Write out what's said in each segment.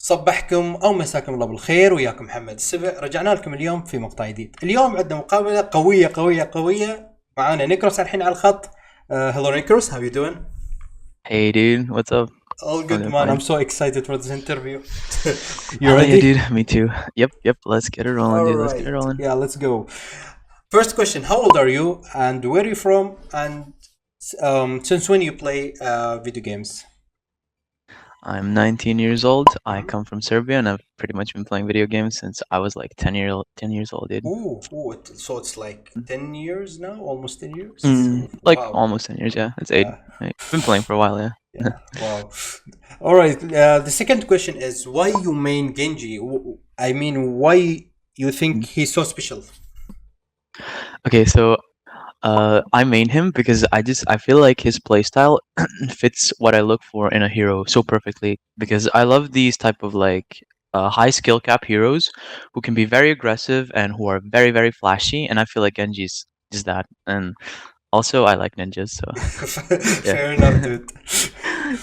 صبحكم او مساكم الله بالخير، وياكم محمد السبع. رجعنا لكم اليوم في مقطع جديد. اليوم عندنا مقابله قويه. معانا نيكروس الحين على الخط. Hello Necros, how you doing? Hey dude, what's up? All good man, fine. I'm so excited for this interview. You ready? Yeah, dude, me too. Yep, let's get it rolling, dude. Let's get it rolling. Yeah, let's go. First question, how old are you and where are you from, and since when you play video games? I'm 19 years old. I come from Serbia and I've pretty much been playing video games since I was like 10 years old, dude. So it's like 10 years now? Almost 10 years? Like almost 10 years, yeah. It's 8. I've been playing for a while, yeah. Wow. Alright, the second question is why you main Genji? I mean, why you think he's so special? Okay, so I main him because I feel like his playstyle fits what I look for in a hero so perfectly, because I love these type of like high skill cap heroes who can be very aggressive and who are very, very flashy, and I feel like Genji's is that. And also I like ninjas, so Fair enough, dude.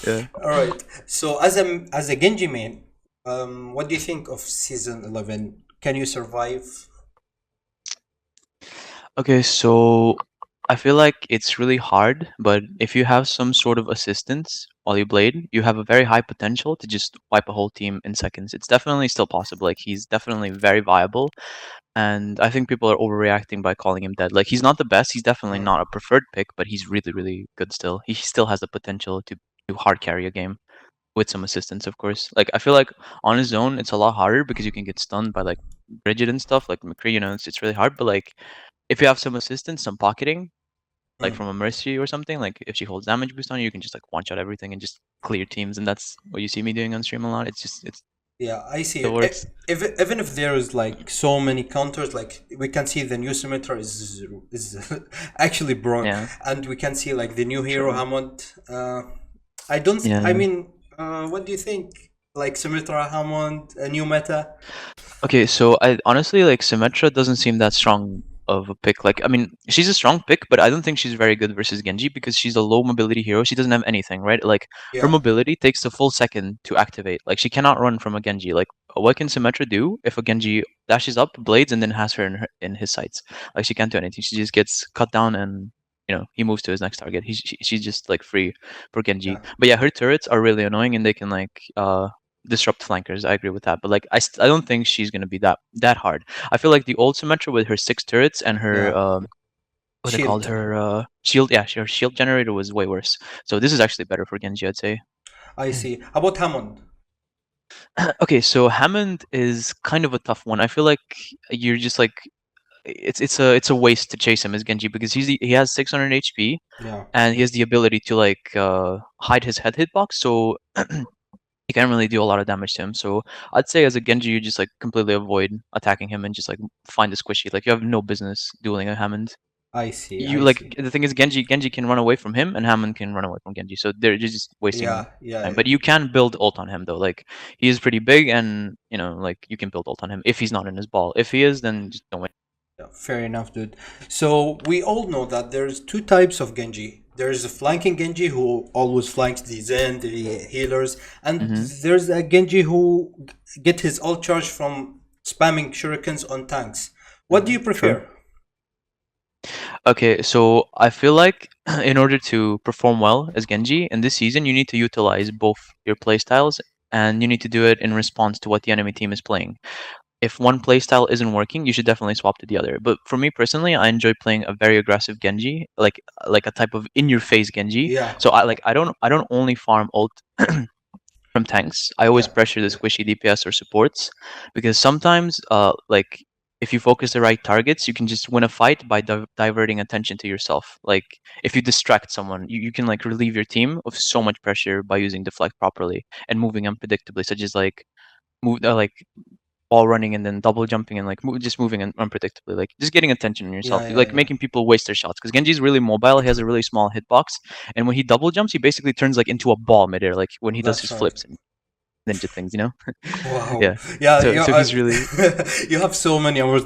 Yeah. Alright, so as a Genji main, what do you think of season 11? Can you survive? Okay, so I feel like it's really hard, but if you have some sort of assistance while you blade, you have a very high potential to just wipe a whole team in seconds. It's definitely still possible. Like, he's definitely very viable, and I think people are overreacting by calling him dead. Like, he's not the best. He's definitely not a preferred pick, but he's really, really good still. He still has the potential to hard carry a game with some assistance, of course. Like, I feel like on his own, it's a lot harder because you can get stunned by like Bridget and stuff, like McCree, you know, it's really hard. But like, if you have some assistance, some pocketing, like from a Mercy or something, like if she holds damage boost on you, you can just like one shot everything and just clear teams, and that's what you see me doing on stream a lot. It's yeah, I see it works. Even if there is like so many counters, like we can see the new Symmetra is actually broken, and we can see like the new hero Hammond. I mean, what do you think? Like Symmetra, Hammond, a new meta? Okay, so I honestly like Symmetra doesn't seem that strong of a pick. Like, I mean, she's a strong pick, but I don't think she's very good versus Genji because she's a low mobility hero. She doesn't have anything, right? Like, her mobility takes a full second to activate. Like, she cannot run from a Genji. Like, what can Symmetra do if a Genji dashes up, blades, and then has her in his sights? Like, she can't do anything. She just gets cut down and, you know, he moves to his next target. She's just like free for Genji. But yeah, her turrets are really annoying and they can like disrupt flankers. I agree with that, but like I don't think she's gonna be that hard. I feel like the old Symmetra with her 6 turrets and her what's it called, her shield, her shield generator was way worse. So this is actually better for Genji, I'd say. I see. How about Hammond? Okay, so Hammond is kind of a tough one. I feel like you're just like it's a waste to chase him as Genji because he has 600 HP and he has the ability to like hide his head hitbox, so you can't really do a lot of damage to him. So I'd say as a Genji, you just like completely avoid attacking him and just like find the squishy. Like, you have no business dueling a Hammond. I see. The thing is, Genji can run away from him and Hammond can run away from Genji. So they're just wasting time. But you can build ult on him though. Like, he is pretty big and, you know, like you can build ult on him if he's not in his ball. If he is, then just don't wait. Yeah, fair enough, dude. So we all know that there's 2 types of Genji. There's a flanking Genji who always flanks the Zen, the healers, and there's a Genji who get his ult charge from spamming shurikens on tanks. What do you prefer? Okay, so I feel like in order to perform well as Genji in this season, you need to utilize both your playstyles and you need to do it in response to what the enemy team is playing. If one playstyle isn't working, you should definitely swap to the other. But for me personally, I enjoy playing a very aggressive Genji, like a type of in-your-face Genji. Yeah. So I don't only farm ult from tanks. I always pressure the squishy DPS or supports, because sometimes like if you focus the right targets, you can just win a fight by diverting attention to yourself. Like, if you distract someone, you can like relieve your team of so much pressure by using deflect properly and moving unpredictably, such as like like wall running and then double jumping and like just moving unpredictably, like just getting attention on yourself, making people waste their shots, because Genji's really mobile. He has a really small hitbox, and when he double jumps, he basically turns like into a ball midair, like when he does his flips. ninja things, you know? Wow. Yeah. Yeah, So he's really you have so many hours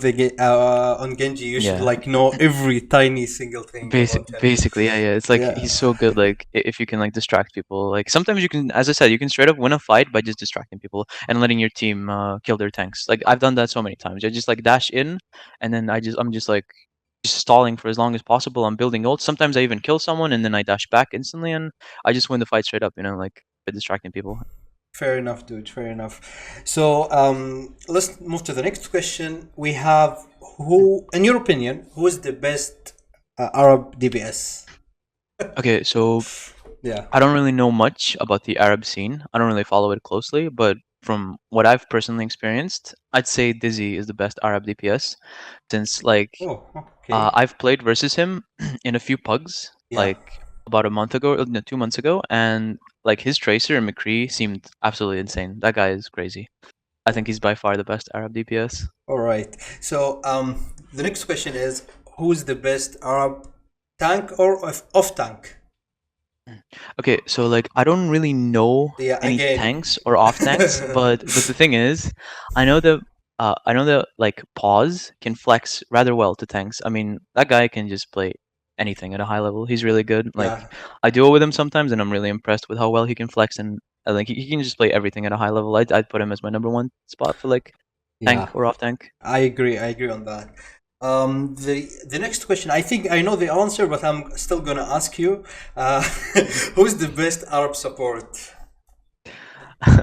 on Genji. You should yeah. like know every tiny single thing about him. Basically, yeah. It's like Yeah, he's so good. Like if you can like distract people, like sometimes you can, as I said, you can straight up win a fight by just distracting people and letting your team kill their tanks. Like I've done that so many times. I just like dash in, and then I'm just like just stalling for as long as possible. I'm building ults. Sometimes I even kill someone, and then I dash back instantly, and I just win the fight straight up. You know, like by distracting people. fair enough, dude. Fair enough. So let's move to the next question. We have, who, in your opinion, who is the best Arab DPS? Okay, so Yeah. I don't really know much about the Arab scene. I don't really follow it closely, but from what I've personally experienced, I'd say Dizzy is the best Arab DPS, since like Oh, okay. I've played versus him in a few pugs, Yeah. like about a month ago, no, 2 months ago, and like his Tracer and McCree seemed absolutely insane. That guy is crazy. I think he's by far the best Arab DPS. All right. So the next question is, who's the best Arab tank or off tank? Okay, so like I don't really know Yeah, any again. tanks or off tanks, but the thing is, I know that like Pause can flex rather well to tanks. I mean, that guy can just play anything at a high level. He's really good. Like Yeah. I duel with him sometimes, and I'm really impressed with how well he can flex, and like he can just play everything at a high level. I'd put him as my #1 spot for like tank Yeah. or off tank. I agree on that. The next question, I think I know the answer, but I'm still gonna ask you. Who's the best Arab support?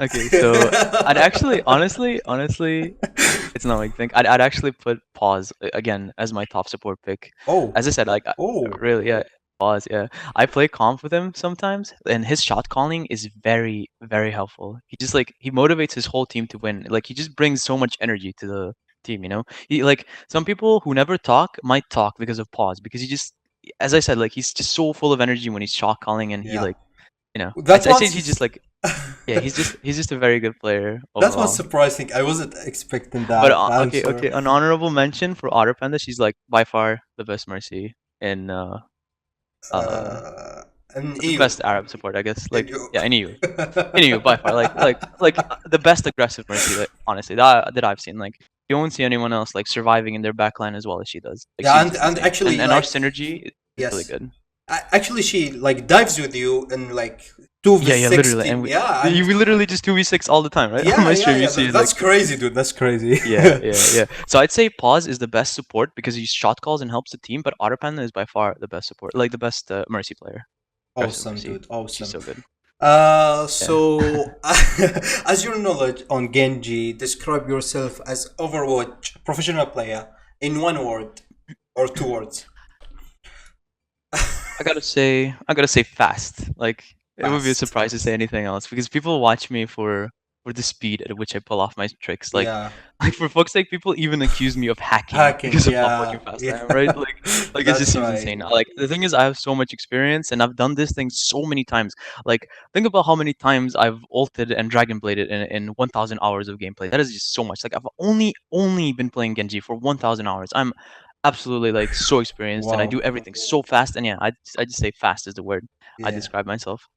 Okay, so I'd actually, honestly, it's not what you think. I'd actually put Pause again as my top support pick. Oh, As I said, like oh, really, yeah, Pause, yeah. I play comp with him sometimes, and his shot calling is very, very helpful. He just like he motivates his whole team to win. Like he just brings so much energy to the team. You know, he like some people who never talk might talk because of Pause, because he just, as I said, like he's just so full of energy when he's shot calling, and he yeah. like, you know, That's I'd say what's he's just like. Yeah, he's just a very good player that's what's overall. surprising. I wasn't expecting But that okay, answer. an honorable mention for OtterPanda. She's like by far the best Mercy in And the EU. best Arab support, I guess. Like EU. yeah, in EU by far. Like the best aggressive Mercy that honestly that I've seen. Like you won't see anyone else like surviving in their backline as well as she does. Like Yeah, she's just and insane. actually, And our like, synergy is really yes, good. actually, she like dives with you in like 2v6 Yeah, literally. team. And Yeah, and we literally just 2v6 all the time, right? On yeah, my yeah, stream, you yeah. see That's like crazy, dude. That's crazy. yeah. So I'd say Pause is the best support because he shot calls and helps the team, but OtterPanda is by far the best support, like the best Mercy player. Aggressive Awesome, Mercy. dude. Awesome. She's so good. So as your knowledge on Genji, describe yourself as Overwatch professional player in one word or two words. I gotta say fast. Like it would be a Fast. surprise to say anything else because people watch me for the speed at which I pull off my tricks. Like Yeah. like for fuck's sake, people even accuse me of hacking Hacking, because of how yeah, fucking fast I yeah. am, right? Like it just That's seems right. insane. Like the thing is, I have so much experience and I've done this thing so many times. Like think about how many times I've ulted and dragon bladed in 1,000 hours of gameplay. That is just so much. Like I've only been playing Genji for 1,000 hours. I'm absolutely like so experienced and I Wow. do everything so fast. And yeah, I just say fast is the word I Yeah. describe myself.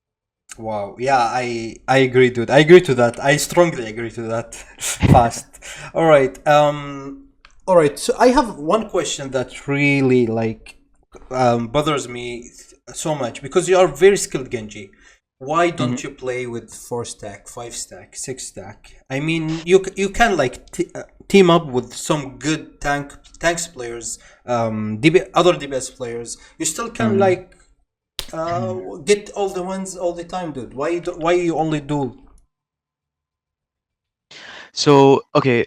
Wow. Yeah, I agree, dude. I agree to that. I strongly agree to that. Fast. All right. All right. So I have one question that really like bothers me so much because you are very skilled Genji. Why don't you play with 4 stack, 5 stack, 6 stack? I mean, you can like team up with some good tanks players, other DPS players. You still can like get all the wins all the time, dude. Why you only do? So okay,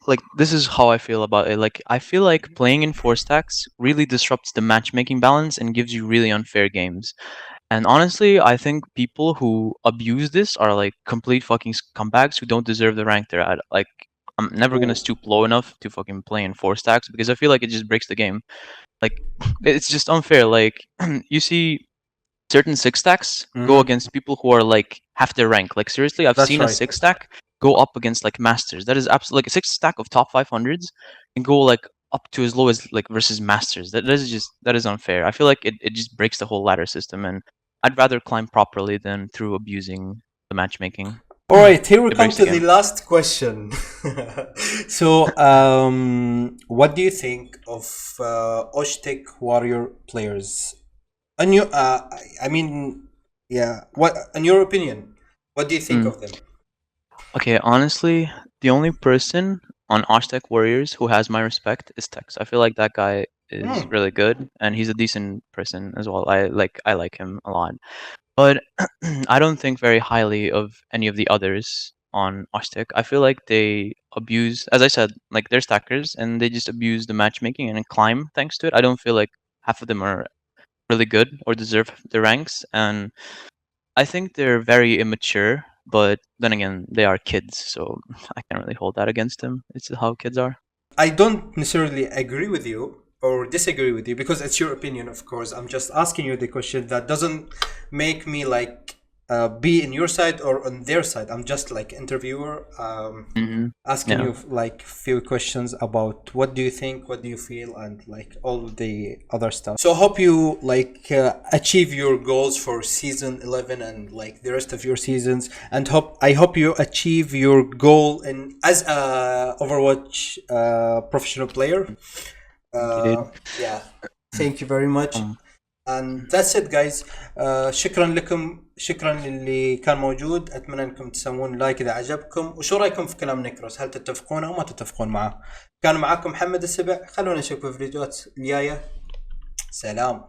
like this is how I feel about it. Like I feel like playing in 4 stacks really disrupts the matchmaking balance and gives you really unfair games. And honestly, I think people who abuse this are like complete fucking scumbags who don't deserve the rank they're at. Like I'm never gonna Oh, stoop low enough to fucking play in 4 stacks because I feel like it just breaks the game. Like it's just unfair. Like you see certain 6 stacks go against people who are like half their rank. Like seriously, I've that's seen a right. 6 stack go up against like masters. That is absolutely like a 6 stack of top 500s and go like up to as low as like versus masters. That is unfair. I feel like it just breaks the whole ladder system, and I'd rather climb properly than through abusing the matchmaking. All right, here we It come breaks to the the game. last question. So, what do you think of Oshtek warrior players? And you, I mean, yeah. What, in your opinion, what do you think of them? Okay, honestly, the only person on Offtank Warriors who has my respect is Tex. I feel like that guy is really good, and he's a decent person as well. I like him a lot. But I don't think very highly of any of the others on Offtank. I feel like they abuse, as I said, like they're stackers, and they just abuse the matchmaking and climb thanks to it. I don't feel like half of them are really good or deserve the ranks, and I think they're very immature, but then again, they are kids, so I can't really hold that against them. It's how kids are. I don't necessarily agree with you or disagree with you because it's your opinion, of course. I'm just asking you the question that doesn't make me like be in your side or on their side. I'm just like interviewer asking you like few questions about what do you think, what do you feel, and like all the other stuff. So I hope you like achieve your goals for season 11 and like the rest of your seasons, and I hope you achieve your goal in as a Overwatch professional player. Yeah, thank you very much. And that's it guys. شكرا لكم، شكرا للي كان موجود. اتمنى انكم تسوون لايك اذا عجبكم. وشو رايكم في كلام نيكروس؟ هل تتفقون او ما تتفقون معه؟ كان معاكم محمد السبع. خلونا نشوف في الفيديوهات الجايه. سلام.